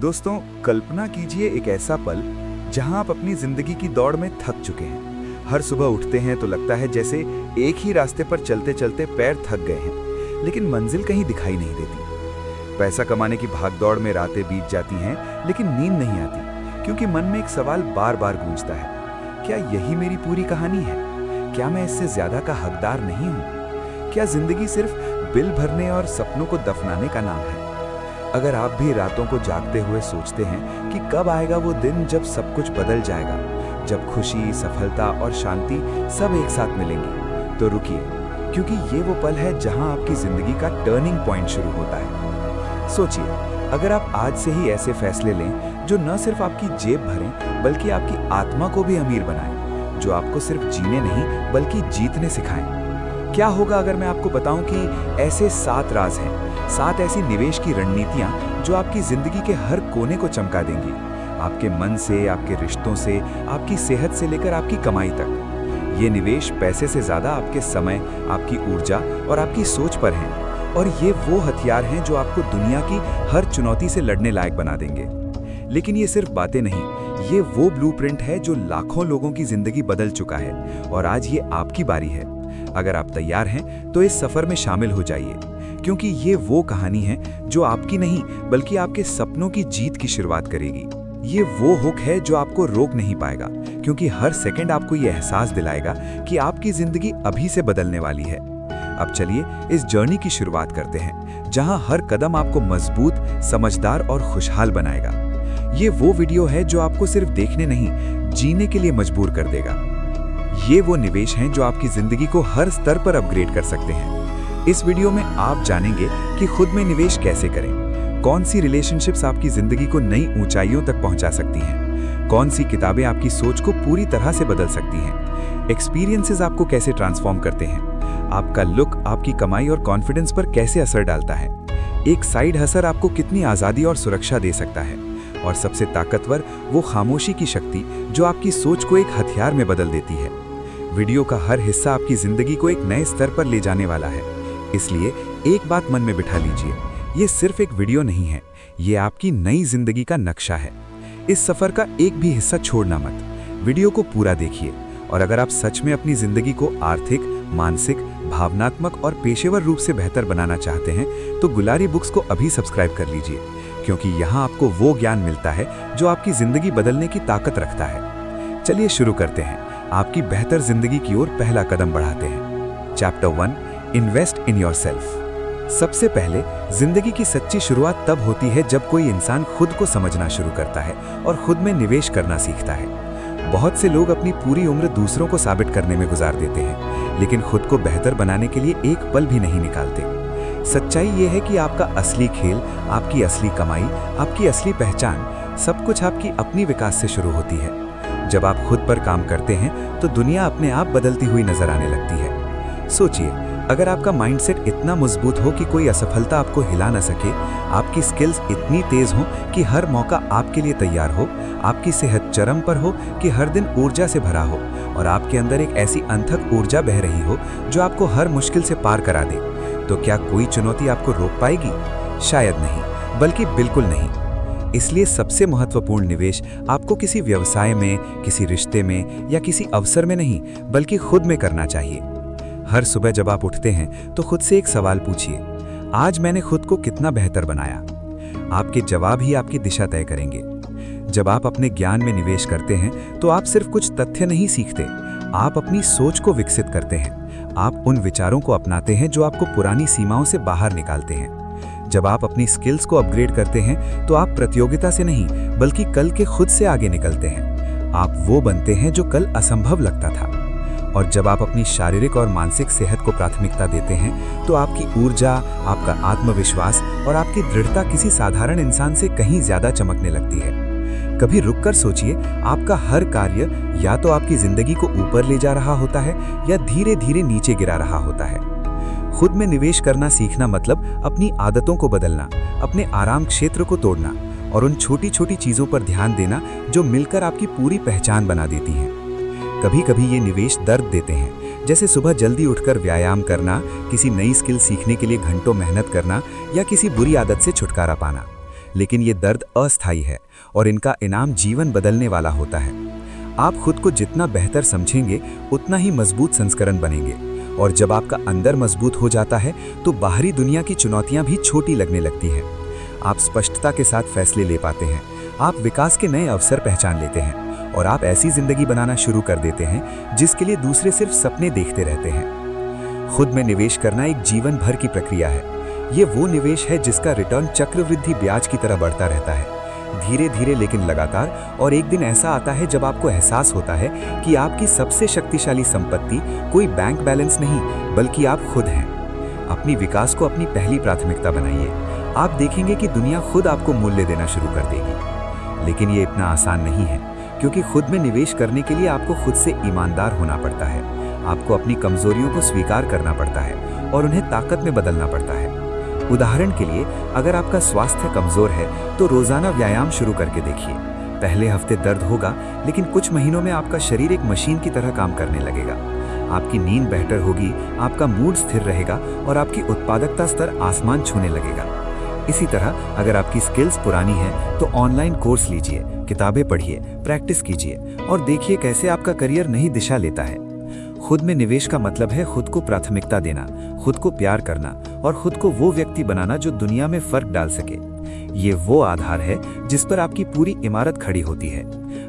दोस्तों, कल्पना कीजिए एक ऐसा पल जहां आप अपनी जिंदगी की दौड़ में थक चुके हैं। हर सुबह उठते हैं तो लगता है जैसे एक ही रास्ते पर चलते चलते पैर थक गए हैं, लेकिन मंजिल कहीं दिखाई नहीं देती। पैसा कमाने की भागदौड़ में रातें बीत जाती हैं, लेकिन नींद नहीं आती, क्योंकि मन में एक सवाल बार बार गूंजता है, क्या यही मेरी पूरी कहानी है? क्या मैं इससे ज्यादा का हकदार नहीं हूँ? क्या जिंदगी सिर्फ बिल भरने और सपनों को दफनाने का नाम है? अगर आप भी रातों को जागते हुए सोचते हैं कि कब आएगा वो दिन जब सब कुछ बदल जाएगा, जब खुशी, सफलता और शांति सब एक साथ मिलेंगी, तो रुकिए, क्योंकि ये वो पल है जहां आपकी जिंदगी का टर्निंग पॉइंट शुरू होता है। सोचिए, अगर आप आज से ही ऐसे फैसले लें जो न सिर्फ आपकी जेब भरें बल्कि आपकी आत्मा को भी अमीर बनाएं, जो आपको सिर्फ जीने नहीं बल्कि जीतने सिखाएं। क्या होगा अगर मैं आपको बताऊं कि ऐसे 7 राज हैं, 7 ऐसी निवेश की रणनीतियां जो आपकी जिंदगी के हर कोने को चमका देंगी, आपके मन से, आपके रिश्तों से, आपकी सेहत से लेकर आपकी कमाई तक। ये निवेश पैसे से ज्यादा आपके समय, आपकी ऊर्जा और आपकी सोच पर हैं, और ये वो हथियार हैं जो आपको दुनिया की हर चुनौती से लड़ने लायक बना देंगे। लेकिन ये सिर्फ बातें नहीं, ये वो ब्लूप्रिंट है जो लाखों लोगों की जिंदगी बदल चुका है, और आज ये आपकी बारी है। अगर आप तैयार हैं तो इस सफर में शामिल हो जाइए, क्योंकि ये वो कहानी है जो आपकी नहीं बल्कि आपके सपनों की जीत की शुरुआत करेगी। ये वो हुक है जो आपको रोक नहीं पाएगा, क्योंकि हर सेकंड आपको ये एहसास दिलाएगा कि आपकी जिंदगी अभी से बदलने वाली है। अब चलिए इस जर्नी की शुरुआत करते हैं, जहां हर कदम आपको मजबूत, समझदार और खुशहाल बनाएगा। ये वो वीडियो है जो आपको सिर्फ देखने नहीं, जीने के लिए मजबूर कर देगा। ये वो निवेश हैं जो आपकी जिंदगी को हर स्तर पर अपग्रेड कर सकते हैं। इस वीडियो में आप जानेंगे कि खुद में निवेश कैसे करें, कौन सी रिलेशनशिप्स आपकी जिंदगी को नई ऊंचाइयों तक पहुंचा सकती हैं, कौन सी किताबें आपकी सोच को पूरी तरह से बदल सकती हैं, एक्सपीरियंसेस आपको कैसे ट्रांसफॉर्म करते हैं, आपका लुक आपकी कमाई और कॉन्फिडेंस पर कैसे असर डालता है, एक साइड हसल आपको कितनी आज़ादी और सुरक्षा दे सकता है, और सबसे ताकतवर वो खामोशी की शक्ति जो आपकी सोच को एक हथियार में बदल देती है। वीडियो का हर हिस्सा आपकी जिंदगी को एक नए स्तर पर ले जाने वाला है, इसलिए एक बात मन में बिठा लीजिए, ये सिर्फ एक वीडियो नहीं है, ये आपकी नई जिंदगी का नक्शा है। इस सफर का एक भी हिस्सा छोड़ना मत, वीडियो को पूरा देखिए, और अगर आप सच में अपनी जिंदगी को आर्थिक, मानसिक, भावनात्मक और पेशेवर रूप से बेहतर बनाना चाहते हैं, तो गुलारी बुक्स को अभी सब्सक्राइब कर लीजिए, क्योंकि यहाँ आपको वो ज्ञान मिलता है जो आपकी जिंदगी बदलने की ताकत रखता है। चलिए शुरू करते हैं, आपकी बेहतर जिंदगी की ओर पहला कदम बढ़ाते हैं। Chapter 1, invest in yourself. सबसे पहले, जिंदगी की सच्ची शुरुआत तब होती है जब कोई इंसान खुद को समझना शुरू करता है और खुद में निवेश करना सीखता है। बहुत से लोग अपनी पूरी उम्र दूसरों को साबित करने में गुजार देते हैं, लेकिन खुद को बेहतर बनाने के लिए एक पल भी नहीं निकालते। सच्चाई ये है कि आपका असली खेल, आपकी असली कमाई, आपकी असली पहचान, सब कुछ आपकी अपनी विकास से शुरू होती है। जब आप खुद पर काम करते हैं तो दुनिया अपने आप बदलती हुई नजर आने लगती है। सोचिए, अगर आपका माइंडसेट इतना मजबूत हो कि कोई असफलता आपको हिला न सके, आपकी स्किल्स इतनी तेज हो कि हर मौका आपके लिए तैयार हो, आपकी सेहत चरम पर हो कि हर दिन ऊर्जा से भरा हो, और आपके अंदर एक ऐसी अनथक ऊर्जा बह रही हो जो आपको हर मुश्किल से पार करा दे, तो क्या कोई चुनौती आपको रोक पाएगी? शायद नहीं, बल्कि बिल्कुल नहीं। इसलिए सबसे महत्वपूर्ण निवेश आपको किसी व्यवसाय में, किसी रिश्ते में या किसी अवसर में नहीं, बल्कि खुद में करना चाहिए। हर सुबह जब आप उठते हैं तो खुद से एक सवाल पूछिए, आज मैंने खुद को कितना बेहतर बनाया? आपके जवाब ही आपकी दिशा तय करेंगे। जब आप अपने ज्ञान में निवेश करते हैं तो आप सिर्फ कुछ तथ्य नहीं सीखते, आप अपनी सोच को विकसित करते हैं। आप उन विचारों को अपनाते हैं जो आपको पुरानी सीमाओं से बाहर निकालते हैं। जब आप अपनी स्किल्स को अपग्रेड करते हैं तो आप प्रतियोगिता से नहीं बल्कि कल के खुद से आगे निकलते हैं। आप वो बनते हैं जो कल असंभव लगता था। और जब आप अपनी शारीरिक और मानसिक सेहत को प्राथमिकता देते हैं तो आपकी ऊर्जा, आपका आत्मविश्वास और आपकी दृढ़ता किसी साधारण इंसान से कहीं ज्यादा चमकने लगती है। कभी रुककर सोचिए, आपका हर कार्य या तो आपकी जिंदगी को ऊपर ले जा रहा होता है या धीरे धीरे नीचे गिरा रहा होता है। खुद में निवेश करना सीखना मतलब अपनी आदतों को बदलना, अपने आराम क्षेत्र को तोड़ना और उन छोटी छोटी चीजों पर ध्यान देना जो मिलकर आपकी पूरी पहचान बना देती हैं। कभी कभी ये निवेश दर्द देते हैं, जैसे सुबह जल्दी उठकर व्यायाम करना, किसी नई स्किल सीखने के लिए घंटों मेहनत करना या किसी बुरी आदत से छुटकारा पाना। लेकिन ये दर्द अस्थायी है और इनका इनाम जीवन बदलने वाला होता है। आप खुद को जितना बेहतर समझेंगे उतना ही मजबूत संस्करण बनेंगे, और जब आपका अंदर मजबूत हो जाता है तो बाहरी दुनिया की चुनौतियां भी छोटी लगने लगती हैं। आप स्पष्टता के साथ फैसले ले पाते हैं, आप विकास के नए अवसर पहचान लेते हैं, और आप ऐसी जिंदगी बनाना शुरू कर देते हैं जिसके लिए दूसरे सिर्फ सपने देखते रहते हैं। खुद में निवेश करना एक जीवन भर की प्रक्रिया है। ये वो निवेश है जिसका रिटर्न चक्रवृद्धि ब्याज की तरह बढ़ता रहता है, धीरे धीरे लेकिन लगातार। और एक दिन ऐसा आता है जब आपको एहसास होता है कि आपकी सबसे शक्तिशाली संपत्ति कोई बैंक बैलेंस नहीं, बल्कि आप खुद हैं। अपनी विकास को अपनी पहली प्राथमिकता बनाइए। आप देखेंगे कि दुनिया खुद आपको मूल्य देना शुरू कर देगी। लेकिन ये इतना आसान नहीं है, क्योंकि खुद में निवेश करने के लिए आपको खुद से ईमानदार होना पड़ता है। आपको अपनी कमजोरियों को स्वीकार करना पड़ता है और उन्हें ताकत में बदलना पड़ता है। उदाहरण के लिए, अगर आपका स्वास्थ्य कमजोर है तो रोजाना व्यायाम शुरू करके देखिए। पहले हफ्ते दर्द होगा, लेकिन कुछ महीनों में आपका शरीर एक मशीन की तरह काम करने लगेगा। आपकी नींद बेहतर होगी, आपका मूड स्थिर रहेगा और आपकी उत्पादकता स्तर आसमान छूने लगेगा। इसी तरह अगर आपकी स्किल्स पुरानी है तो ऑनलाइन कोर्स लीजिए, किताबें पढ़िए, प्रैक्टिस कीजिए और देखिए कैसे आपका करियर नई दिशा लेता है। खुद में निवेश का मतलब है खुद को प्राथमिकता देना, खुद को प्यार करना और खुद को वो व्यक्ति बनाना जो दुनिया में फर्क डाल सके। ये वो आधार है जिस पर आपकी पूरी इमारत खड़ी होती है।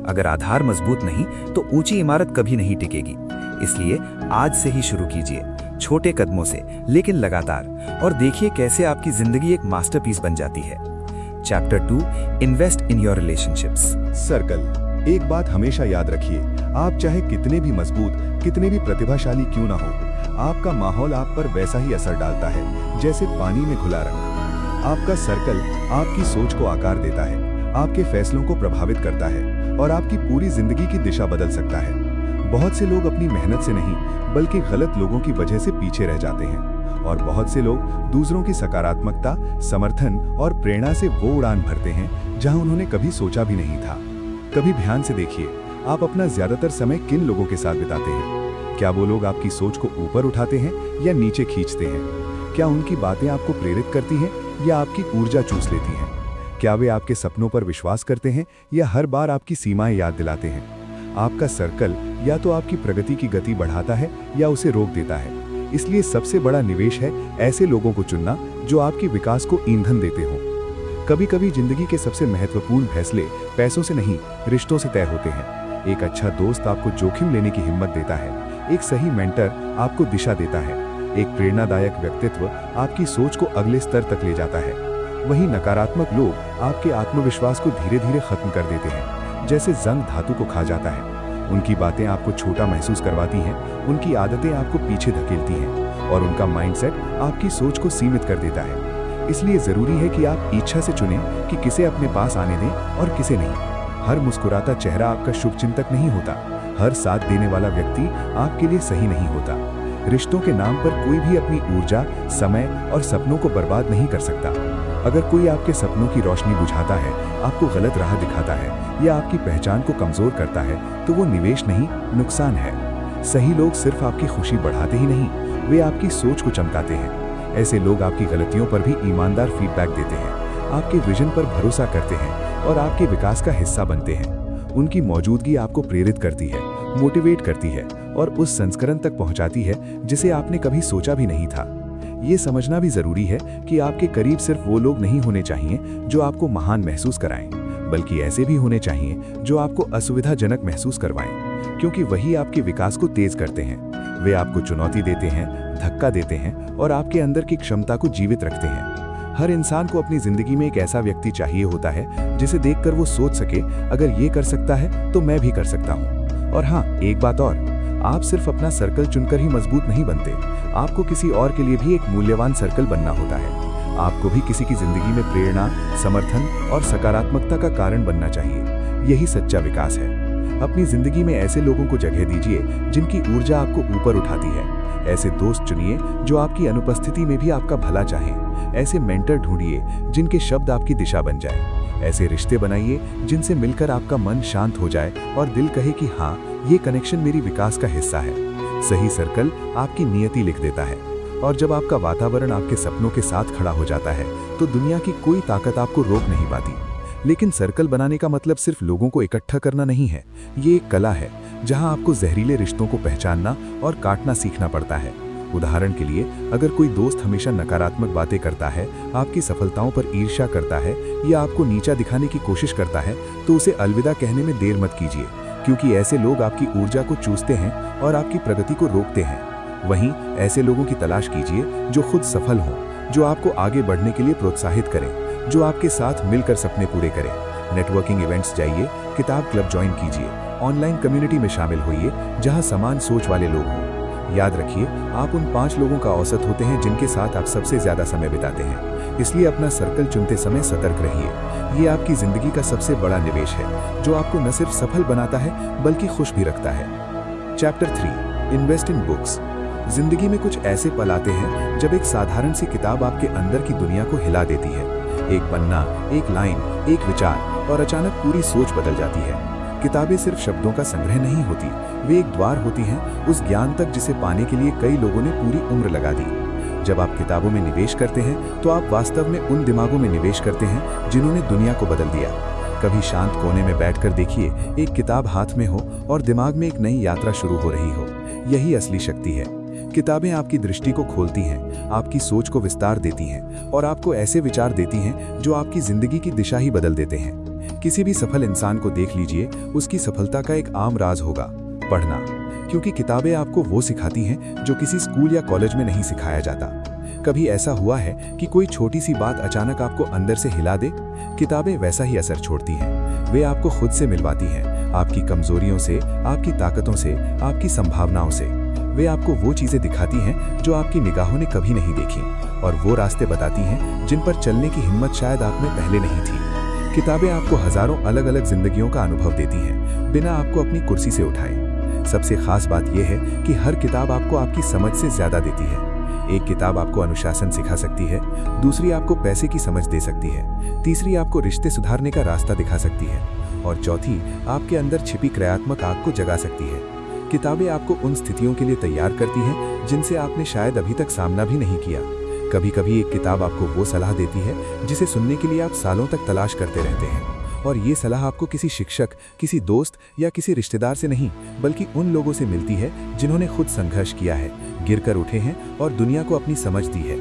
अगर आधार मजबूत नहीं तो ऊंची इमारत कभी नहीं टिकेगी। इसलिए आज से ही शुरू कीजिए, छोटे कदमों से लेकिन लगातार, और देखिए कैसे आपकी जिंदगी एक मास्टरपीस बन जाती है। Chapter 2, invest in your relationships. Circle, एक बात हमेशा याद रखिए, आप चाहे कितने भी मजबूत, कितने भी प्रतिभाशाली क्यों ना हो, आपका माहौल आप पर वैसा ही असर डालता है जैसे पानी में घुला रंग। आपका सर्कल आपकी सोच को आकार देता है, आपके फैसलों को प्रभावित करता है और आपकी पूरी जिंदगी की दिशा बदल सकता है। बहुत से लोग अपनी मेहनत से नहीं बल्कि गलत लोगों की वजह से पीछे रह जाते हैं, और बहुत से लोग दूसरों की सकारात्मकता, समर्थन और प्रेरणा से वो उड़ान भरते हैं जहां उन्होंने कभी सोचा भी नहीं था। कभी ध्यान से देखिए, आप अपना ज्यादातर समय किन लोगों के साथ बिताते हैं? क्या वो लोग आपकी सोच को ऊपर उठाते हैं या नीचे खींचते हैं? क्या उनकी बातें आपको प्रेरित करती हैं या आपकी ऊर्जा चूस लेती हैं? क्या वे आपके सपनों पर विश्वास करते हैं या हर बार आपकी सीमाएं याद दिलाते हैं? आपका सर्कल या तो आपकी प्रगति की गति बढ़ाता है या उसे रोक देता है। इसलिए सबसे बड़ा निवेश है ऐसे लोगों को चुनना जो आपके विकास को ईंधन देते हो। कभी कभी जिंदगी के सबसे महत्वपूर्ण फैसले पैसों से नहीं, रिश्तों से तय होते हैं। एक अच्छा दोस्त आपको जोखिम लेने की हिम्मत देता है, एक सही मेंटर आपको दिशा देता है, एक प्रेरणादायक व्यक्तित्व आपकी सोच को अगले स्तर तक ले जाता है। वहीं नकारात्मक लोग आपके आत्मविश्वास को धीरे धीरे खत्म कर देते हैं, जैसे जंग धातु को खा जाता है। उनकी बातें आपको छोटा महसूस करवाती हैं, उनकी आदतें आपको पीछे धकेलती हैं और उनका माइंडसेट आपकी सोच को सीमित कर देता है। इसलिए जरूरी है कि आप इच्छा से चुनें कि किसे अपने पास आने दें और किसे नहीं। हर मुस्कुराता चेहरा आपका शुभचिंतक नहीं होता, हर साथ देने वाला व्यक्ति आपके लिए सही नहीं होता। रिश्तों के नाम पर कोई भी अपनी ऊर्जा, समय और सपनों को बर्बाद नहीं कर सकता। अगर कोई आपके सपनों की रोशनी बुझाता है, आपको गलत राह दिखाता है या आपकी पहचान को कमजोर करता है, तो वो निवेश नहीं, नुकसान है। सही लोग सिर्फ आपकी खुशी बढ़ाते ही नहीं, वे आपकी सोच को चमकाते हैं। ऐसे लोग आपकी गलतियों पर भी ईमानदार फीडबैक देते हैं, आपके विजन पर भरोसा करते हैं और आपके विकास का हिस्सा बनते हैं। उनकी मौजूदगी आपको प्रेरित करती है, मोटिवेट करती है और उस संस्करण तक पहुंचाती है जिसे आपने कभी सोचा भी नहीं था। ये समझना भी जरूरी है कि आपके करीब सिर्फ वो लोग नहीं होने चाहिए जो आपको महान महसूस कराएं, बल्कि ऐसे भी होने चाहिए जो आपको असुविधाजनक महसूस करवाएं, क्योंकि वही आपके विकास को तेज करते हैं। वे आपको चुनौती देते हैं, धक्का देते हैं और आपके अंदर की क्षमता को जीवित रखते हैं। हर इंसान को अपनी जिंदगी में एक ऐसा व्यक्ति चाहिए होता है जिसे देखकर वो सोच सके, अगर ये कर सकता है तो मैं भी कर सकता हूँ। और हाँ, एक बात और, आप सिर्फ अपना सर्कल चुनकर ही मजबूत नहीं बनते, आपको किसी और के लिए भी एक मूल्यवान सर्कल बनना होता है। आपको भी किसी की जिंदगी में प्रेरणा, समर्थन और सकारात्मकता का कारण बनना चाहिए। यही सच्चा विकास है। अपनी जिंदगी में ऐसे लोगों को जगह दीजिए जिनकी ऊर्जा आपको ऊपर उठाती है। ऐसे दोस्त चुनिए जो आपकी अनुपस्थिति में भी आपका भला चाहें। ऐसे मेंटर ढूंढिए जिनके शब्द आपकी दिशा बन जाए। ऐसे रिश्ते बनाइए जिनसे मिलकर आपका मन शांत हो जाए और दिल कहे कि हाँ, ये कनेक्शन मेरी विकास का हिस्सा है। सही सर्कल आपकी नियति लिख देता है और जब आपका वातावरण आपके सपनों के साथ खड़ा हो जाता है तो दुनिया की कोई ताकत आपको रोक नहीं पाती। लेकिन सर्कल बनाने का मतलब सिर्फ लोगों को इकट्ठा करना नहीं है, ये एक कला है जहां आपको जहरीले रिश्तों को पहचानना और काटना सीखना पड़ता है। उदाहरण के लिए, अगर कोई दोस्त हमेशा नकारात्मक बातें करता है, आपकी सफलताओं पर ईर्ष्या करता है या आपको नीचा दिखाने की कोशिश करता है, तो उसे अलविदा कहने में देर मत कीजिए, क्योंकि ऐसे लोग आपकी ऊर्जा को चूसते हैं और आपकी प्रगति को रोकते हैं। वहीं ऐसे लोगों की तलाश कीजिए जो खुद सफल हों, जो आपको आगे बढ़ने के लिए प्रोत्साहित करें, जो आपके साथ मिलकर सपने पूरे करें। नेटवर्किंग इवेंट्स जाइए, किताब क्लब ज्वाइन कीजिए, ऑनलाइन कम्युनिटी में शामिल होइए जहां समान सोच वाले लोग हों। याद रखिए, आप उन 5 लोगों का औसत होते हैं जिनके साथ आप सबसे ज्यादा समय बिताते हैं। इसलिए अपना सर्कल चुनते समय सतर्क रहिए। ये आपकी जिंदगी का सबसे बड़ा निवेश है, जो आपको न सिर्फ सफल बनाता है बल्कि खुश भी रखता है। Chapter 3, invest in books. जिंदगी में कुछ ऐसे पल आते हैं जब एक साधारण सी किताब आपके अंदर की दुनिया को हिला देती है। एक पन्ना, एक लाइन, एक विचार, और अचानक पूरी सोच बदल जाती है। किताबें सिर्फ शब्दों का संग्रह नहीं होती, वे एक द्वार होती हैं उस ज्ञान तक जिसे पाने के लिए कई लोगों ने पूरी उम्र लगा दी। जब आप किताबों में निवेश करते हैं तो आप वास्तव में उन दिमागों में निवेश करते हैं जिन्होंने दुनिया को बदल दिया। कभी शांत कोने में बैठकर देखिए, एक किताब हाथ में हो और दिमाग में एक नई यात्रा शुरू हो रही हो। यही असली शक्ति है। किताबें आपकी दृष्टि को खोलती हैं, आपकी सोच को विस्तार देती हैं और आपको ऐसे विचार देती हैं जो आपकी जिंदगी की दिशा ही बदल देते हैं। किसी भी सफल इंसान को देख लीजिए, उसकी सफलता का एक आम राज होगा पढ़ना, क्योंकि किताबें आपको वो सिखाती हैं जो किसी स्कूल या कॉलेज में नहीं सिखाया जाता। कभी ऐसा हुआ है कि कोई छोटी सी बात अचानक आपको अंदर से हिला दे? किताबें वैसा ही असर छोड़ती हैं। वे आपको खुद से मिलवाती हैं, आपकी कमजोरियों से, आपकी ताकतों से, आपकी संभावनाओं से। वे आपको वो चीजें दिखाती हैं जो आपकी निगाहों ने कभी नहीं देखी, और वो रास्ते बताती हैं जिन पर चलने की हिम्मत शायद आप में पहले नहीं थी। किताबें आपको हजारों अलग अलग जिंदगियों का अनुभव देती हैं, बिना आपको अपनी कुर्सी से उठाए। सबसे खास बात यह है कि हर किताब आपको आपकी समझ से ज्यादा देती है। एक किताब आपको अनुशासन सिखा सकती है, दूसरी आपको पैसे की समझ दे सकती है, तीसरी आपको रिश्ते सुधारने का रास्ता दिखा सकती है, और चौथी आपके अंदर छिपी क्रियात्मक आग को जगा सकती है। किताबें आपको उन स्थितियों के लिए तैयार करती हैं जिनसे आपने शायद अभी तक सामना भी नहीं किया। कभी कभी एक किताब आपको वो सलाह देती है जिसे सुनने के लिए आप सालों तक तलाश करते रहते हैं, और ये सलाह आपको किसी शिक्षक, किसी दोस्त या किसी रिश्तेदार से नहीं, बल्कि उन लोगों से मिलती है जिन्होंने खुद संघर्ष किया है, गिरकर उठे हैं और दुनिया को अपनी समझ दी है।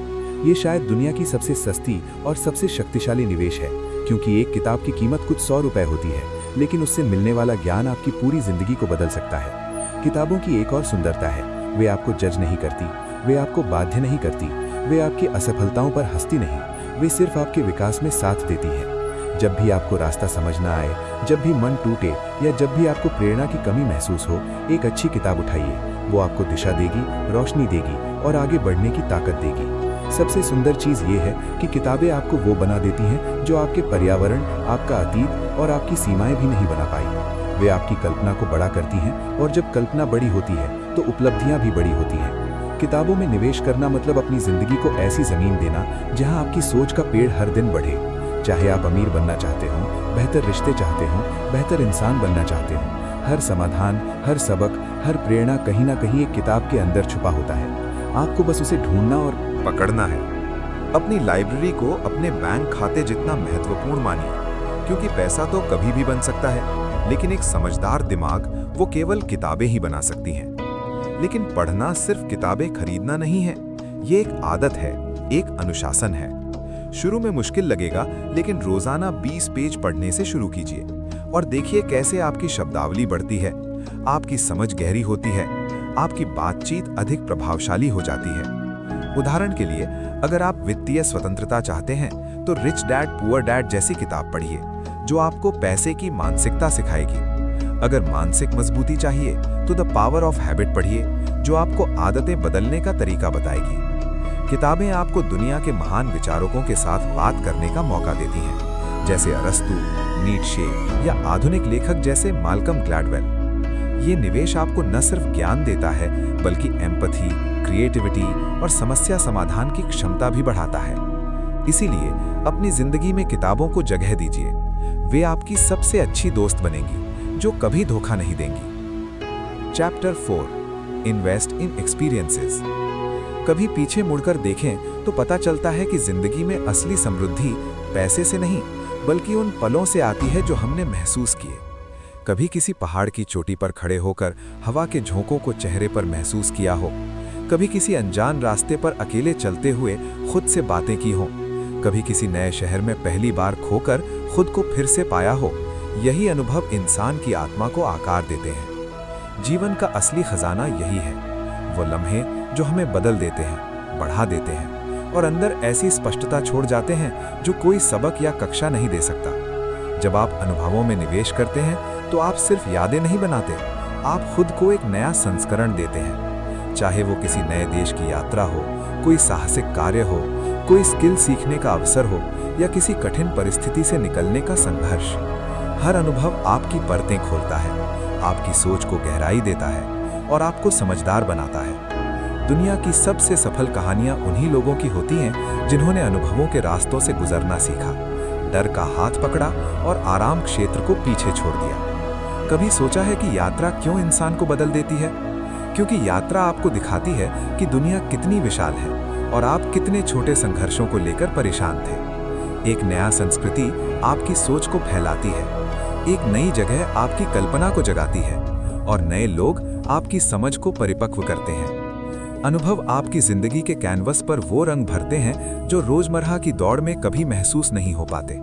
ये शायद दुनिया की सबसे सस्ती और सबसे शक्तिशाली निवेश है, क्योंकि एक किताब की कीमत कुछ 100 रुपए होती है, लेकिन उससे मिलने वाला ज्ञान आपकी पूरी जिंदगी को बदल सकता है। किताबों की एक और सुंदरता है, वे आपको जज नहीं करती, वे आपको बाध्य नहीं करती, वे आपकी असफलताओं पर हंसती नहीं, वे सिर्फ आपके विकास में साथ देती हैं। जब भी आपको रास्ता समझ ना आए, जब भी मन टूटे या जब भी आपको प्रेरणा की कमी महसूस हो, एक अच्छी किताब उठाइए। वो आपको दिशा देगी, रोशनी देगी और आगे बढ़ने की ताकत देगी। सबसे सुंदर चीज़ ये है कि किताबें आपको वो बना देती हैं जो आपके पर्यावरण, आपका अतीत और आपकी सीमाएं भी नहीं बना पाई। वे आपकी कल्पना को बड़ा करती हैं, और जब कल्पना बड़ी होती है तो उपलब्धियां भी बड़ी होती हैं। किताबों में निवेश करना मतलब अपनी जिंदगी को ऐसी जमीन देना जहां आपकी सोच का पेड़ हर दिन बढ़े। चाहे आप अमीर बनना चाहते हो, बेहतर रिश्ते चाहते हो, बेहतर इंसान बनना चाहते हो, हर समाधान, हर सबक, हर प्रेरणा कहीं ना कहीं एक किताब के अंदर छुपा होता है। आपको बस उसे ढूंढना और पकड़ना है। अपनी लाइब्रेरी को अपने बैंक खाते जितना महत्वपूर्ण मानिए, क्योंकि पैसा तो कभी भी बन सकता है, लेकिन एक समझदार दिमाग वो केवल किताबें ही बना सकती हैं। लेकिन पढ़ना सिर्फ किताबें खरीदना नहीं है, ये एक आदत है, एक अनुशासन है। शुरू में मुश्किल लगेगा, लेकिन रोजाना 20 पेज पढ़ने से शुरू कीजिए और देखिए कैसे आपकी शब्दावली बढ़ती है, आपकी समझ गहरी होती है, आपकी बातचीत अधिक प्रभावशाली हो जाती है। उदाहरण के लिए, अगर आप वित्तीय स्वतंत्रता चाहते हैं तो रिच डैड पुअर डैड जैसी किताब पढ़िए, जो आपको पैसे की मानसिकता सिखाएगी। अगर मानसिक मजबूती चाहिए तो द पावर ऑफ हैबिट पढ़िए, जो आपको आदतें बदलने का तरीका बताएगी। किताबें आपको दुनिया के महान विचारकों के साथ बात करने का मौका देती हैं, जैसे अरस्तु, नीट्शे या आधुनिक लेखक जैसे माल्कम ग्लैडवेल। ये निवेश आपको न सिर्फ ज्ञान देता है, बल्कि एम्पैथी, क्रिएटिविटी और समस्या समाधान की क्षमता भी बढ़ाता है। इसीलिए अपनी जिंदगी में किताबों को जगह दीजिए। वे आपकी सबसे अच्छी दोस्त बनेंगी, जो कभी धोखा नहीं देंगी। Chapter 4, invest in experiences. कभी पीछे मुड़कर देखें तो पता चलता है कि जिंदगी में असली समृद्धि पैसे से नहीं बल्कि उन पलों से आती है जो हमने महसूस किए। कभी किसी पहाड़ की चोटी पर खड़े होकर हवा के झोंकों को चेहरे पर महसूस किया हो, कभी किसी अनजान रास्ते पर अकेले चलते हुए खुद से बातें की हो, कभी किसी नए शहर में पहली बार खोकर खुद को फिर से पाया हो। यही अनुभव इंसान की आत्मा को आकार देते हैं। जीवन का असली खजाना यही है, वो लम्हे जो हमें बदल देते हैं, बढ़ा देते हैं और अंदर ऐसी स्पष्टता छोड़ जाते हैं जो कोई सबक या कक्षा नहीं दे सकता। जब आप अनुभवों में निवेश करते हैं तो आप सिर्फ यादें नहीं बनाते, आप खुद को एक नया संस्करण देते हैं। चाहे वो किसी नए देश की यात्रा हो, कोई साहसिक कार्य हो, कोई स्किल सीखने का अवसर हो या किसी कठिन परिस्थिति से निकलने का संघर्ष, हर अनुभव आपकी परतें खोलता है, आपकी सोच को गहराई देता है और आपको समझदार बनाता है। दुनिया की सबसे सफल कहानियां उन्हीं लोगों की होती हैं जिन्होंने अनुभवों के रास्तों से गुजरना सीखा, डर का हाथ पकड़ा और आराम क्षेत्र को पीछे छोड़ दिया। कभी सोचा है कि यात्रा क्यों इंसान को बदल देती है? क्योंकि यात्रा आपको दिखाती है कि दुनिया कितनी विशाल है और आप कितने छोटे संघर्षों को लेकर परेशान थे। एक नया संस्कृति आपकी सोच को फैलाती है, एक नई जगह आपकी कल्पना को जगाती है और नए लोग आपकी समझ को परिपक्व करते हैं। अनुभव आपकी जिंदगी के कैनवस पर वो रंग भरते हैं जो रोजमर्रा की दौड़ में कभी महसूस नहीं हो पाते।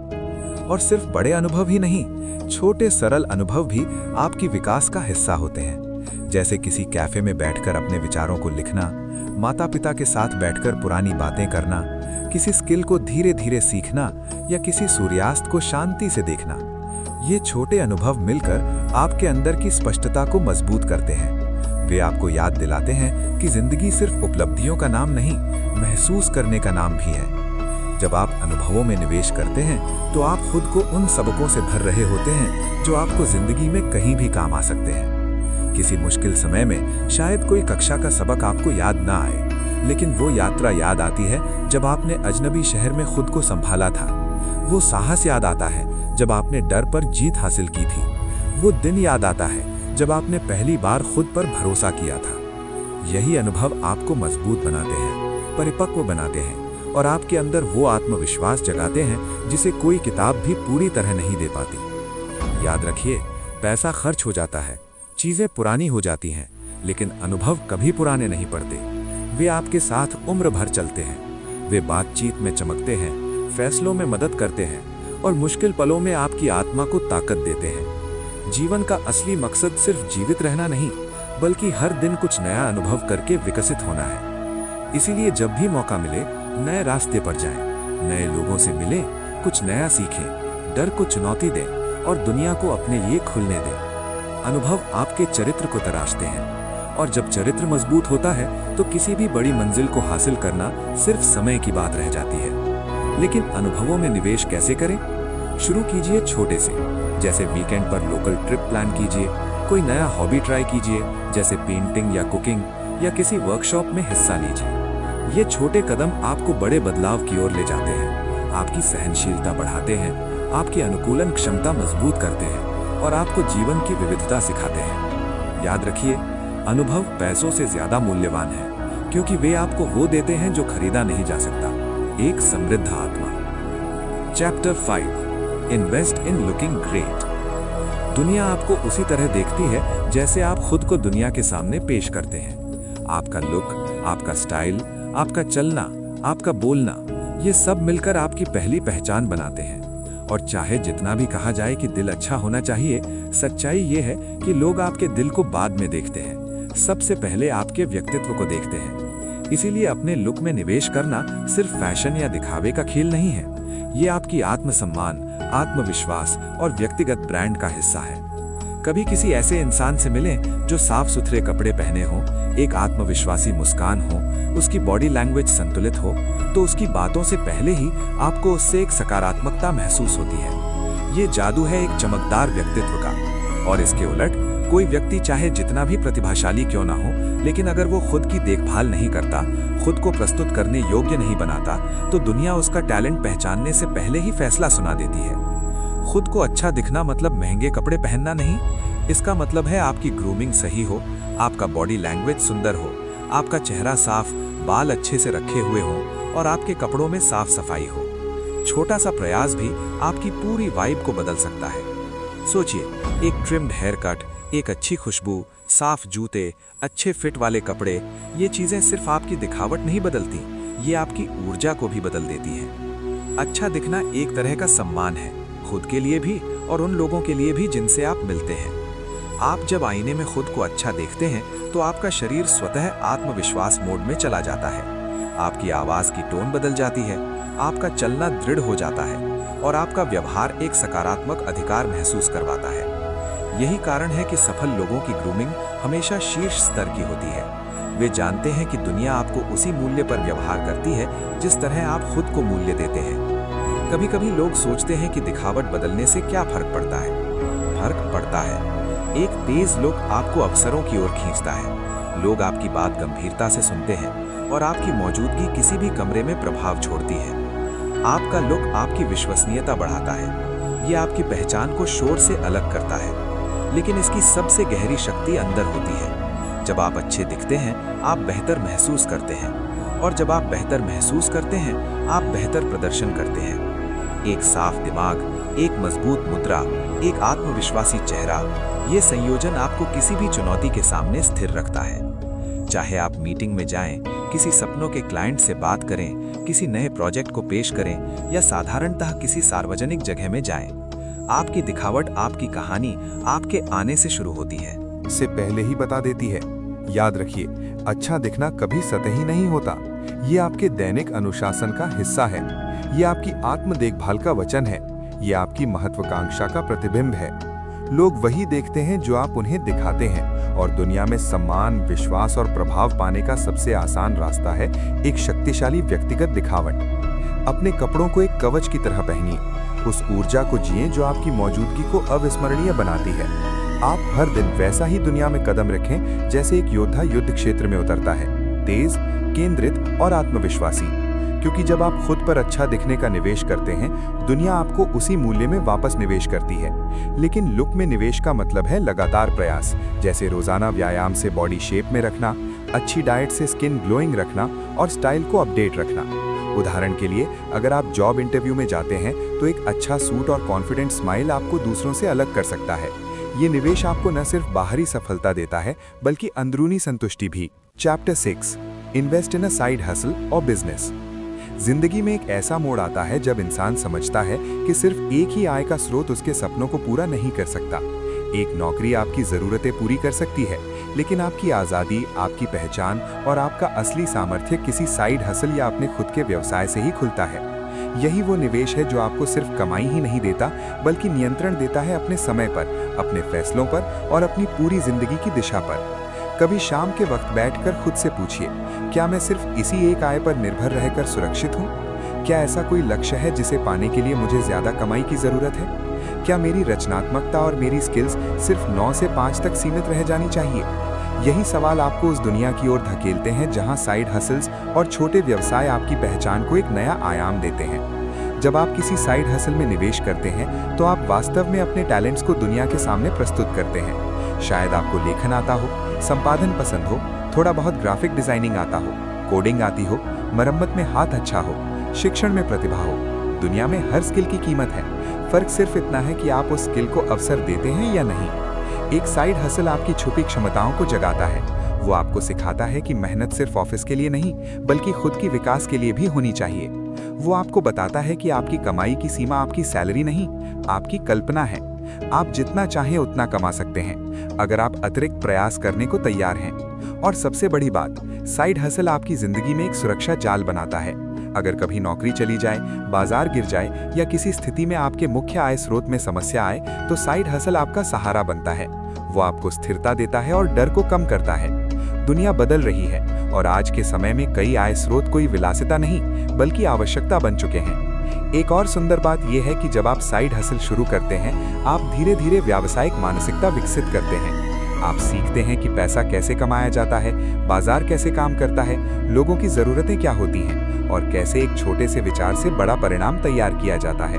और सिर्फ बड़े अनुभव ही नहीं, छोटे सरल अनुभव भी आपकी विकास का हिस्सा होते हैं। जैसे किसी कैफे में बैठकर अपने विचारों को लिखना, माता पिता के साथ बैठकर पुरानी बातें करना, किसी स्किल को धीरे धीरे सीखना या किसी सूर्यास्त को शांति से देखना। ये छोटे अनुभव मिलकर आपके अंदर की स्पष्टता को मजबूत करते हैं। वे आपको याद दिलाते हैं कि जिंदगी सिर्फ उपलब्धियों का नाम नहीं, महसूस करने का नाम भी है। जब आप अनुभवों में निवेश करते हैं तो आप खुद को उन सबकों से भर रहे होते हैं जो आपको जिंदगी में कहीं भी काम आ सकते हैं। किसी मुश्किल समय में शायद कोई कक्षा का सबक आपको याद ना आए, लेकिन वो यात्रा याद आती है जब आपने अजनबी शहर में खुद को संभाला था। वो साहस याद आता है जब आपने डर पर जीत हासिल की थी। वो दिन याद आता है जब आपने पहली बार खुद पर भरोसा किया था। यही अनुभव आपको मजबूत बनाते हैं, परिपक्व बनाते हैं और आपके अंदर वो आत्मविश्वास जगाते हैं जिसे कोई किताब भी पूरी तरह नहीं दे पाती। याद रखिए, पैसा खर्च हो जाता है, चीजें पुरानी हो जाती हैं, लेकिन अनुभव कभी पुराने नहीं पड़ते। वे आपके साथ उम्र भर चलते हैं। वे बातचीत में चमकते हैं, फैसलों में मदद करते हैं और मुश्किल पलों में आपकी आत्मा को ताकत देते हैं। जीवन का असली मकसद सिर्फ जीवित रहना नहीं, बल्कि हर दिन कुछ नया अनुभव करके विकसित होना है। इसीलिए जब भी मौका मिले, नए रास्ते पर जाएं, नए लोगों से मिलें, कुछ नया सीखें, डर को चुनौती दें और दुनिया को अपने लिए खुलने दें। अनुभव आपके चरित्र को तराशते हैं और जब चरित्र मजबूत होता है तो किसी भी बड़ी मंजिल को हासिल करना सिर्फ समय की बात रह जाती है। लेकिन अनुभवों में निवेश कैसे करें? शुरू कीजिए छोटे से, जैसे वीकेंड पर लोकल ट्रिप प्लान कीजिए, कोई नया हॉबी ट्राई कीजिए जैसे पेंटिंग या कुकिंग, या किसी वर्कशॉप में हिस्सा लीजिए। ये छोटे कदम आपको बड़े बदलाव की ओर ले जाते हैं, आपकी सहनशीलता बढ़ाते हैं, आपकी अनुकूलन क्षमता मजबूत करते हैं और आपको जीवन की विविधता सिखाते हैं। याद रखिए, अनुभव पैसों से ज्यादा मूल्यवान है, क्योंकि वे आपको वो देते हैं जो खरीदा नहीं जा सकता, एक समृद्ध आत्मा। Chapter 5, invest in looking great. दुनिया आपको उसी तरह देखती है जैसे आप खुद को दुनिया के सामने पेश करते हैं। आपका लुक, आपका स्टाइल, आपका चलना, आपका बोलना, ये सब मिलकर आपकी पहली पहचान बनाते हैं। और चाहे जितना भी कहा जाए कि दिल अच्छा होना चाहिए, सच्चाई ये है कि लोग आपके दिल को बाद में देखते हैं, सबसे पहले आपके व्यक्तित्व को देखते हैं। इसीलिए अपने लुक में निवेश करना सिर्फ फैशन या दिखावे का खेल नहीं है, ये आपकी आत्मसम्मान, आत्मविश्वास और व्यक्तिगत ब्रांड का हिस्सा है। कभी किसी ऐसे इंसान से मिलें जो साफ सुथरे कपड़े पहने हों, एक आत्मविश्वासी मुस्कान हो, उसकी बॉडी लैंग्वेज संतुलित हो, तो उसकी बातों से पहले ही आपको उससे एक सकारात्मकता महसूस होती है। ये जादू है एक चमकदार व्यक्तित्व का। और इसके उलट, कोई व्यक्ति चाहे जितना भी प्रतिभाशाली क्यों ना हो, लेकिन अगर वो खुद की देखभाल नहीं करता, खुद को प्रस्तुत करने योग्य नहीं बनाता, तो दुनिया उसका टैलेंट पहचानने से पहले ही फैसला सुना देती है। खुद को अच्छा दिखना मतलब महंगे कपड़े पहनना नहीं, इसका मतलब है आपकी ग्रूमिंग सही हो, आपका बॉडी लैंग्वेज सुंदर हो, आपका चेहरा साफ, बाल अच्छे से रखे हुए हों और आपके कपड़ों में साफ सफाई हो। छोटा सा प्रयास भी आपकी पूरी वाइब को बदल सकता है। सोचिए, एक ट्रिम्ड हेयर कट, एक अच्छी खुशबू, साफ जूते, अच्छे फिट वाले कपड़े, ये चीजें सिर्फ आपकी दिखावट नहीं बदलती, ये आपकी ऊर्जा को भी बदल देती हैं। अच्छा दिखना एक तरह का सम्मान है, खुद के लिए भी और उन लोगों के लिए भी जिनसे आप मिलते हैं। आप जब आईने में खुद को अच्छा देखते हैं तो आपका शरीर स्वतः आत्मविश्वास मोड में चला जाता है। आपकी आवाज की टोन बदल जाती है, आपका चलना दृढ़ हो जाता है और आपका व्यवहार एक सकारात्मक अधिकार महसूस करवाता है। यही कारण है कि सफल लोगों की ग्रूमिंग हमेशा शीर्ष स्तर की होती है। वे जानते हैं कि दुनिया आपको उसी मूल्य पर व्यवहार करती है जिस तरह आप खुद को मूल्य देते हैं। कभी कभी लोग सोचते हैं कि दिखावट बदलने से क्या फर्क पड़ता है। फर्क पड़ता है। एक तेज लुक आपको अवसरों की ओर खींचता है। लोग आपकी बात गंभीरता से सुनते हैं और आपकी मौजूदगी किसी भी कमरे में प्रभाव छोड़ती है। आपका लुक आपकी विश्वसनीयता बढ़ाता है। ये आपकी पहचान को शोर से अलग करता है। लेकिन इसकी सबसे गहरी शक्ति अंदर होती है। जब आप अच्छे दिखते हैं, आप बेहतर महसूस करते हैं और जब आप बेहतर महसूस करते हैं, आप बेहतर प्रदर्शन करते हैं। एक साफ दिमाग, एक मजबूत मुद्रा, एक आत्मविश्वासी चेहरा, ये संयोजन आपको किसी भी चुनौती के सामने स्थिर रखता है। चाहे आप मीटिंग में जाएं, किसी सपनों के क्लाइंट से बात करें, किसी नए प्रोजेक्ट को पेश करें या साधारणतः किसी सार्वजनिक जगह में जाएं, आपकी दिखावट, आपकी कहानी आपके आने से शुरू होती है। से पहले ही बता देती है। याद रखिए, अच्छा दिखना कभी सतही नहीं होता। ये आपके दैनिक अनुशासन का हिस्सा है। ये आपकी आत्म देखभाल का वचन है। ये आपकी महत्वाकांक्षा का प्रतिबिंब है। लोग वही देखते हैं जो आप उन्हें दिखाते हैं और दुनिया में सम्मान, विश्वास और प्रभाव पाने का सबसे आसान रास्ता है एक शक्तिशाली व्यक्तिगत दिखावट। अपने कपड़ों को एक कवच की तरह पहनिए। उस ऊर्जा को जिएं जो आपकी मौजूदगी को अविस्मरणीय बनाती है। आप हर दिन वैसा ही दुनिया में कदम रखें जैसे एक योद्धा युद्ध क्षेत्र में उतरता है, तेज, केंद्रित और आत्मविश्वासी। क्योंकि जब आप खुद पर अच्छा दिखने का निवेश करते हैं, दुनिया आपको उसी मूल्य में वापस निवेश करती है। लेकिन लुक में निवेश का मतलब है लगातार प्रयास, जैसे रोजाना व्यायाम से बॉडी शेप में रखना, अच्छी डाइट से स्किन ग्लोइंग रखना और स्टाइल को अपडेट रखना। उदाहरण के लिए, अगर आप जॉब इंटरव्यू में जाते हैं तो एक अच्छा सूट और कॉन्फिडेंट स्माइल आपको दूसरों से अलग कर सकता है। ये निवेश आपको न सिर्फ बाहरी सफलता देता है बल्कि अंदरूनी संतुष्टि भी। Chapter 6, invest in a side hustle और बिजनेस। जिंदगी में एक ऐसा मोड़ आता है जब इंसान समझता है कि सिर्फ एक ही आय का स्रोत उसके सपनों को पूरा नहीं कर सकता। एक नौकरी आपकी जरूरतें पूरी कर सकती है, लेकिन आपकी आज़ादी, आपकी पहचान और आपका असली सामर्थ्य किसी साइड हसल या अपने खुद के व्यवसाय से ही खुलता है। यही वो निवेश है जो आपको सिर्फ कमाई ही नहीं देता बल्कि नियंत्रण देता है अपने समय पर, अपने फैसलों पर और अपनी पूरी जिंदगी की दिशा पर। कभी शाम के वक्त बैठकर खुद से पूछिए, क्या मैं सिर्फ इसी एक आय पर निर्भर रहकर सुरक्षित हूँ? क्या ऐसा कोई लक्ष्य है जिसे पाने के लिए मुझे ज्यादा कमाई की जरूरत है? क्या मेरी रचनात्मकता और मेरी स्किल्स सिर्फ 9 से 5 तक सीमित रह जानी चाहिए? यही सवाल आपको उस दुनिया की ओर धकेलते हैं जहां साइड हसल्स और छोटे व्यवसाय आपकी पहचान को एक नया आयाम देते हैं। जब आप किसी साइड हसल में निवेश करते हैं तो आप वास्तव में अपने टैलेंट्स को दुनिया के सामने प्रस्तुत करते हैं। शायद आपको लेखन आता हो, संपादन पसंद हो, थोड़ा बहुत ग्राफिक डिजाइनिंग आता हो, कोडिंग आती हो, मरम्मत में हाथ अच्छा हो, शिक्षण में प्रतिभा हो। दुनिया में हर स्किल की कीमत है। फर्क सिर्फ इतना है कि आप उस स्किल को अवसर देते हैं या नहीं। एक साइड हसल आपकी छुपी क्षमताओं को जगाता है। वो आपको सिखाता है कि मेहनत सिर्फ ऑफिस के लिए नहीं बल्कि खुद की विकास के लिए भी होनी चाहिए। वो आपको बताता है कि आपकी कमाई की सीमा आपकी सैलरी नहीं, आपकी कल्पना है। आप जितना चाहें उतना कमा सकते हैं अगर आप अतिरिक्त प्रयास करने को तैयार हैं। और सबसे बड़ी बात, साइड हसल आपकी जिंदगी में एक सुरक्षा जाल बनाता है। अगर कभी नौकरी चली जाए, बाजार गिर जाए या किसी स्थिति में आपके मुख्य आय स्रोत में समस्या आए तो साइड हसल आपका सहारा बनता है। वो आपको स्थिरता देता है और डर को कम करता है। दुनिया बदल रही है और आज के समय में कई आय स्रोत कोई विलासिता नहीं बल्कि आवश्यकता बन चुके हैं। एक और सुंदर बात यह है कि जब आप साइड हसल शुरू करते हैं, आप धीरे धीरे व्यावसायिक मानसिकता विकसित करते हैं। आप सीखते हैं कि पैसा कैसे कमाया जाता है, बाजार कैसे काम करता है, लोगों की जरूरतें क्या होती हैं और कैसे एक छोटे से विचार से बड़ा परिणाम तैयार किया जाता है।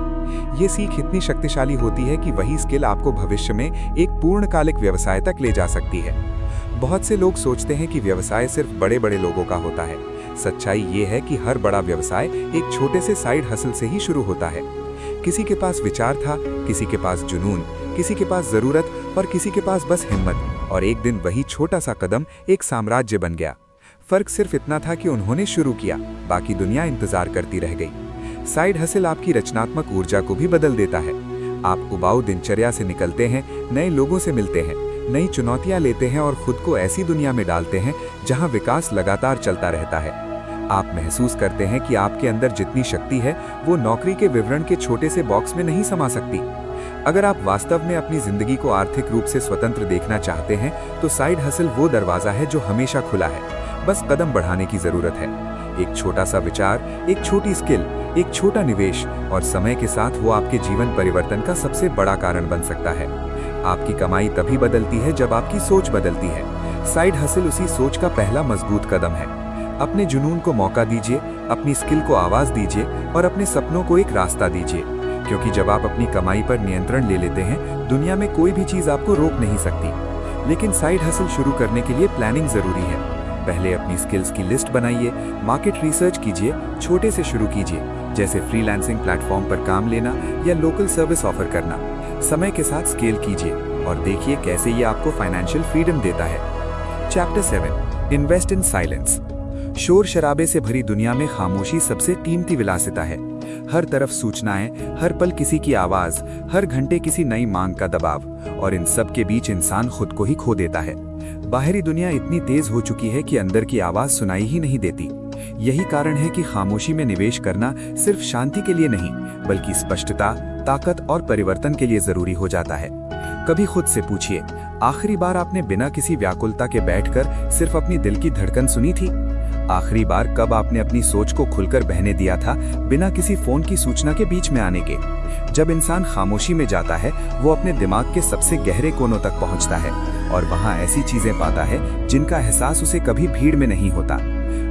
ये सीख इतनी शक्तिशाली होती है कि वही स्किल आपको भविष्य में एक पूर्णकालिक व्यवसाय तक ले जा सकती है। बहुत से लोग सोचते हैं कि व्यवसाय सिर्फ बड़े बड़े लोगों का होता है, सच्चाई ये है कि हर बड़ा व्यवसाय एक छोटे से साइड हसल से ही शुरू होता है। किसी के पास विचार था, किसी के पास जुनून, किसी के पास जरूरत और किसी के पास बस हिम्मत, और एक दिन वही छोटा सा कदम एक साम्राज्य बन गया। फर्क सिर्फ इतना था कि उन्होंने शुरू किया, बाकी दुनिया इंतजार करती रह गई। साइड हसल आपकी रचनात्मक ऊर्जा को भी बदल देता है। आप उबाऊ दिनचर्या से निकलते हैं, नए लोगों से मिलते हैं, नई चुनौतियां लेते हैं और खुद को ऐसी दुनिया में डालते हैं जहां विकास लगातार चलता रहता है। आप महसूस करते हैं कि आपके अंदर जितनी शक्ति है वो नौकरी के विवरण के छोटे से बॉक्स में नहीं समा सकती। अगर आप वास्तव में अपनी जिंदगी को आर्थिक रूप से स्वतंत्र देखना चाहते हैं तो साइड हसल वो दरवाजा है जो हमेशा खुला है, बस कदम बढ़ाने की जरूरत है। एक छोटा सा विचार, एक छोटी स्किल, एक छोटा निवेश, और समय के साथ वो आपके जीवन परिवर्तन का सबसे बड़ा कारण बन सकता है। आपकी कमाई तभी बदलती है जब आपकी सोच बदलती है। साइड हसल उसी सोच का पहला मजबूत कदम है। अपने जुनून को मौका दीजिए, अपनी स्किल को आवाज दीजिए और अपने सपनों को एक रास्ता दीजिए, क्योंकि जब आप अपनी कमाई पर नियंत्रण ले लेते हैं, दुनिया में कोई भी चीज आपको रोक नहीं सकती। लेकिन साइड हसल शुरू करने के लिए प्लानिंग जरूरी है। पहले अपनी स्किल्स की लिस्ट बनाइए, मार्केट रिसर्च कीजिए, छोटे से शुरू कीजिए, जैसे फ्रीलांसिंग प्लेटफॉर्म पर काम लेना या लोकल सर्विस ऑफर करना। समय के साथ स्केल कीजिए और देखिए कैसे ये आपको फाइनेंशियल फ्रीडम देता है। Chapter 7, invest in silence. शोर शराबे से भरी दुनिया में खामोशी सबसे कीमती विलासिता है। हर तरफ सूचनाएं, हर पल किसी की आवाज, हर घंटे किसी नई मांग का दबाव, और इन सब के बीच इंसान खुद को ही खो देता है। बाहरी दुनिया इतनी तेज हो चुकी है कि अंदर की आवाज सुनाई ही नहीं देती। यही कारण है कि खामोशी में निवेश करना सिर्फ शांति के लिए नहीं, बल्कि स्पष्टता, ताकत और परिवर्तन के लिए जरूरी हो जाता है। कभी खुद से पूछिए, आखिरी बार आपने बिना किसी व्याकुलता के बैठकर सिर्फ अपनी दिल की धड़कन सुनी थी? आखिरी बार कब आपने अपनी सोच को खुलकर बहने दिया था, बिना किसी फोन की सूचना के बीच में आने के? जब इंसान खामोशी में जाता है, वो अपने दिमाग के सबसे गहरे कोनों तक पहुंचता है और वहां ऐसी चीजें पाता है जिनका एहसास उसे कभी भीड़ में नहीं होता।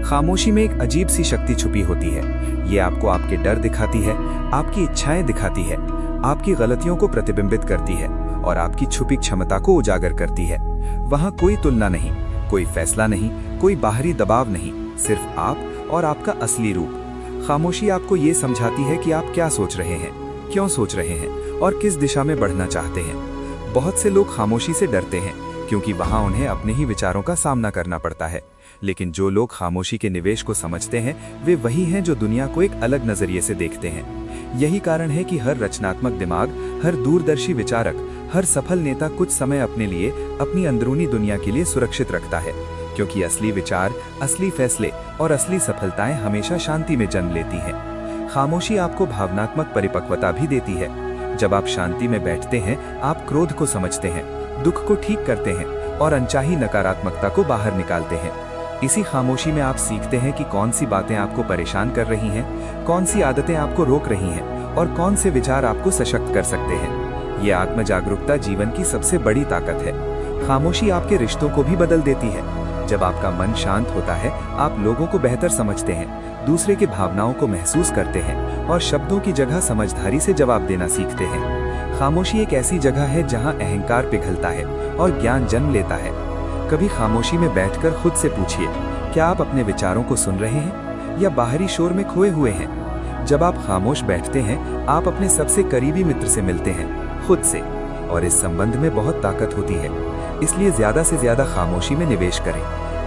खामोशी में एक अजीब सी शक्ति छुपी होती है। ये आपको आपके डर दिखाती है, आपकी इच्छाएं दिखाती है, आपकी गलतियों को प्रतिबिंबित करती है और आपकी छुपी क्षमता को उजागर करती है। वहां कोई तुलना नहीं, कोई फैसला नहीं, कोई बाहरी दबाव नहीं, सिर्फ आप और आपका असली रूप। खामोशी आपको ये समझाती है कि आप क्या सोच रहे हैं, क्यों सोच रहे हैं और किस दिशा में बढ़ना चाहते हैं। बहुत से लोग खामोशी से डरते हैं क्योंकि वहां उन्हें अपने ही विचारों का सामना करना पड़ता है। लेकिन जो लोग खामोशी के निवेश को समझते हैं, वे वही हैं जो दुनिया को एक अलग नजरिए से देखते हैं। यही कारण है कि हर रचनात्मक दिमाग, हर दूरदर्शी विचारक, हर सफल नेता कुछ समय अपने लिए, अपनी अंदरूनी दुनिया के लिए सुरक्षित रखता है, क्योंकि असली विचार, असली फैसले और असली सफलताएं हमेशा शांति में जन्म लेती हैं। खामोशी आपको भावनात्मक परिपक्वता भी देती है। जब आप शांति में बैठते हैं, आप क्रोध को समझते हैं, दुख को ठीक करते हैं और अनचाही नकारात्मकता को बाहर निकालते हैं। इसी खामोशी में आप सीखते हैं कि कौन सी बातें आपको परेशान कर रही हैं, कौन सी आदतें आपको रोक रही हैं और कौन से विचार आपको सशक्त कर सकते हैं। ये आत्म जागरूकता जीवन की सबसे बड़ी ताकत है। खामोशी आपके रिश्तों को भी बदल देती है। जब आपका मन शांत होता है, आप लोगों को बेहतर समझते हैं, दूसरे की भावनाओं को महसूस करते हैं और शब्दों की जगह समझदारी से जवाब देना सीखते हैं। खामोशी एक ऐसी जगह है जहां अहंकार पिघलता है और ज्ञान जन्म लेता है। कभी खामोशी में बैठकर खुद से पूछिए, क्या आप अपने विचारों को सुन रहे हैं या बाहरी शोर में खोए हुए हैं? जब आप खामोश बैठते हैं, आप अपने सबसे करीबी मित्र से मिलते हैं, खुद से, और इस संबंध में बहुत ताकत होती है। इसलिए ज्यादा से ज्यादा खामोशी में निवेश करें,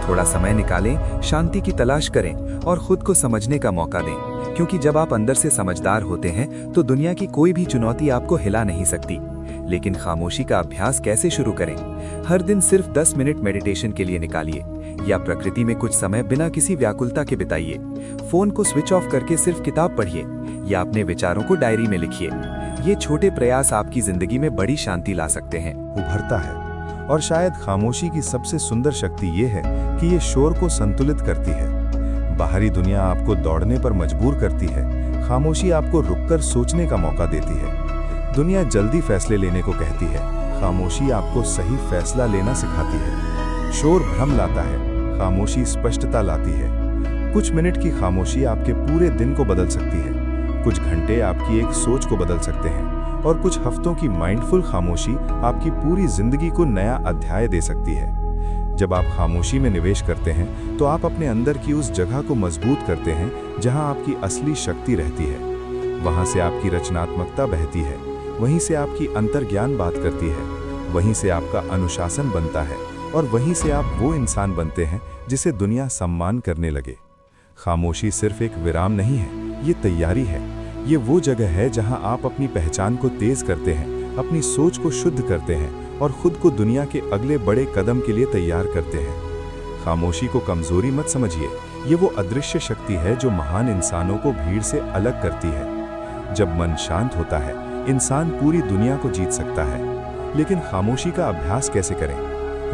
थोड़ा समय निकालें, शांति की तलाश करें और खुद को समझने का मौका दें, क्योंकि जब आप अंदर से समझदार होते हैं तो दुनिया की कोई भी चुनौती आपको हिला नहीं सकती। लेकिन खामोशी का अभ्यास कैसे शुरू करें? हर दिन सिर्फ 10 मिनट मेडिटेशन के लिए निकालिए या प्रकृति में कुछ समय बिना किसी व्याकुलता के बिताइए। फोन को स्विच ऑफ करके सिर्फ किताब पढ़िए या अपने विचारों को डायरी में लिखिए। ये छोटे प्रयास आपकी जिंदगी में बड़ी शांति ला सकते हैं। उभरता है। और शायद खामोशी की सबसे सुंदर शक्ति ये है कि ये शोर को संतुलित करती है। बाहरी दुनिया आपको दौड़ने पर मजबूर करती है, खामोशी आपको रुककर सोचने का मौका देती है। दुनिया जल्दी फैसले लेने को कहती है, खामोशी आपको सही फैसला लेना सिखाती है। शोर भ्रम लाता है, खामोशी स्पष्टता लाती है। कुछ मिनट की खामोशी आपके पूरे दिन को बदल सकती है, कुछ घंटे आपकी एक सोच को बदल सकते हैं और कुछ हफ्तों की माइंडफुल खामोशी आपकी पूरी जिंदगी को नया अध्याय दे सकती है। जब आप खामोशी में निवेश करते हैं तो आप अपने अंदर की उस जगह को मजबूत करते हैं जहां आपकी असली शक्ति रहती है। वहां से आपकी रचनात्मकता बहती है, वहीं से आपकी अंतर्ज्ञान बात करती है, वहीं से आपका अनुशासन बनता है और वहीं से आप वो इंसान बनते हैं जिसे दुनिया सम्मान करने लगे। खामोशी सिर्फ एक विराम नहीं है, ये तैयारी है। ये वो जगह है जहां आप अपनी पहचान को तेज करते हैं, अपनी सोच को शुद्ध करते हैं और खुद को दुनिया के अगले बड़े कदम के लिए तैयार करते हैं। खामोशी को कमजोरी मत समझिए, ये वो अदृश्य शक्ति है जो महान इंसानों को भीड़ से अलग करती है। जब मन शांत होता है, इंसान पूरी दुनिया को जीत सकता है। लेकिन खामोशी का अभ्यास कैसे करें?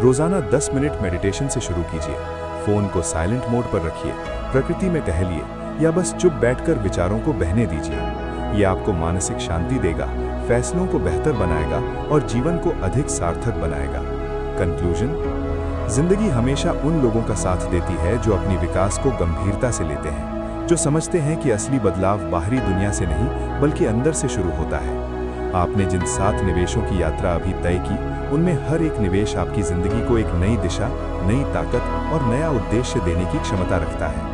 रोजाना 10 मिनट मेडिटेशन से शुरू कीजिए। फोन को साइलेंट मोड पर रखिए, प्रकृति में टहलिए या बस चुप बैठकर विचारों को बहने दीजिए। ये आपको मानसिक शांति देगा, फैसलों को बेहतर बनाएगा और जीवन को अधिक सार्थक बनाएगा। कंक्लूजन: जिंदगी हमेशा उन लोगों का साथ देती है जो अपनी विकास को गंभीरता से लेते हैं, जो समझते हैं कि असली बदलाव बाहरी दुनिया से नहीं बल्कि अंदर से शुरू होता है। आपने जिन 7 निवेशों की यात्रा अभी तय की, उनमें हर एक निवेश आपकी जिंदगी को एक नई दिशा, नई ताकत और नया उद्देश्य देने की क्षमता रखता है।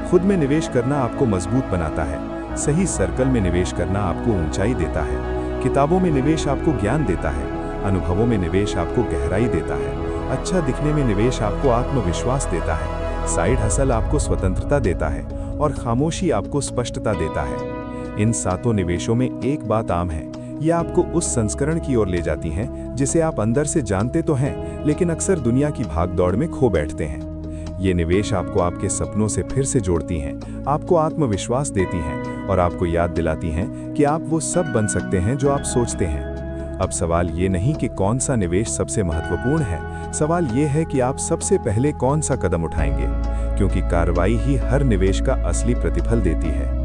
खुद में निवेश करना आपको मजबूत बनाता है, सही सर्कल में निवेश करना आपको ऊंचाई देता है, किताबों में निवेश आपको ज्ञान देता है, अनुभवों में निवेश आपको गहराई देता है, अच्छा दिखने में निवेश आपको आत्मविश्वास देता है, साइड हसल आपको स्वतंत्रता देता है और खामोशी आपको स्पष्टता देता है। इन 7 निवेशों में एक बात आम है, ये आपको उस संस्करण की ओर ले जाती हैं जिसे आप अंदर से जानते तो हैं, लेकिन अक्सर दुनिया की भागदौड़ में खो बैठते हैं। ये निवेश आपको आपके सपनों से फिर से जोड़ती हैं, आपको आत्मविश्वास देती हैं और आपको याद दिलाती हैं कि आप वो सब बन सकते हैं जो आप सोचते हैं। अब सवाल ये नहीं कि कौन सा निवेश सबसे महत्वपूर्ण है, सवाल ये है कि आप सबसे पहले कौन सा कदम उठाएंगे, क्योंकि कार्रवाई ही हर निवेश का असली प्रतिफल देती है।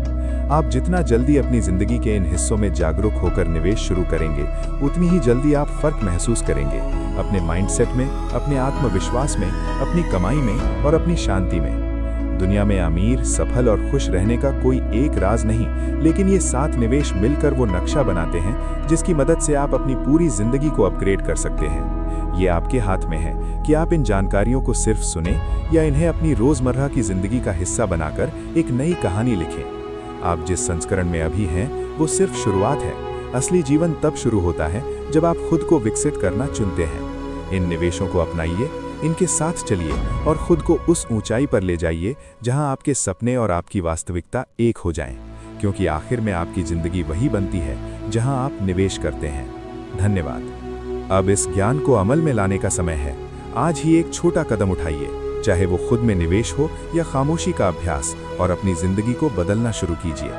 आप जितना जल्दी अपनी जिंदगी के इन हिस्सों में जागरूक होकर निवेश शुरू करेंगे, उतनी ही जल्दी आप फर्क महसूस करेंगे, अपने माइंडसेट में, अपने आत्मविश्वास में, अपनी कमाई में और अपनी शांति में। दुनिया में अमीर, सफल और खुश रहने का कोई एक राज नहीं, लेकिन ये 7 निवेश मिलकर वो नक्शा बनाते हैं जिसकी मदद से आप अपनी पूरी जिंदगी को अपग्रेड कर सकते हैं। ये आपके हाथ में है कि आप इन जानकारियों को सिर्फ सुने या इन्हें अपनी रोजमर्रा की जिंदगी का हिस्सा बनाकर एक नई कहानी लिखें। आप जिस संस्करण में अभी हैं, वो सिर्फ शुरुआत है। असली जीवन तब शुरू होता है जब आप खुद को विकसित करना चुनते हैं। इन निवेशों को अपनाइए, इनके साथ चलिए और खुद को उस ऊंचाई पर ले जाइए जहां आपके सपने और आपकी वास्तविकता एक हो जाएं, क्योंकि आखिर में आपकी जिंदगी वही बनती है जहां आप निवेश करते हैं। धन्यवाद। अब इस ज्ञान को अमल में लाने का समय है। आज ही एक छोटा कदम उठाइए, चाहे वो खुद में निवेश हो या खामोशी का अभ्यास, और अपनी जिंदगी को बदलना शुरू कीजिए।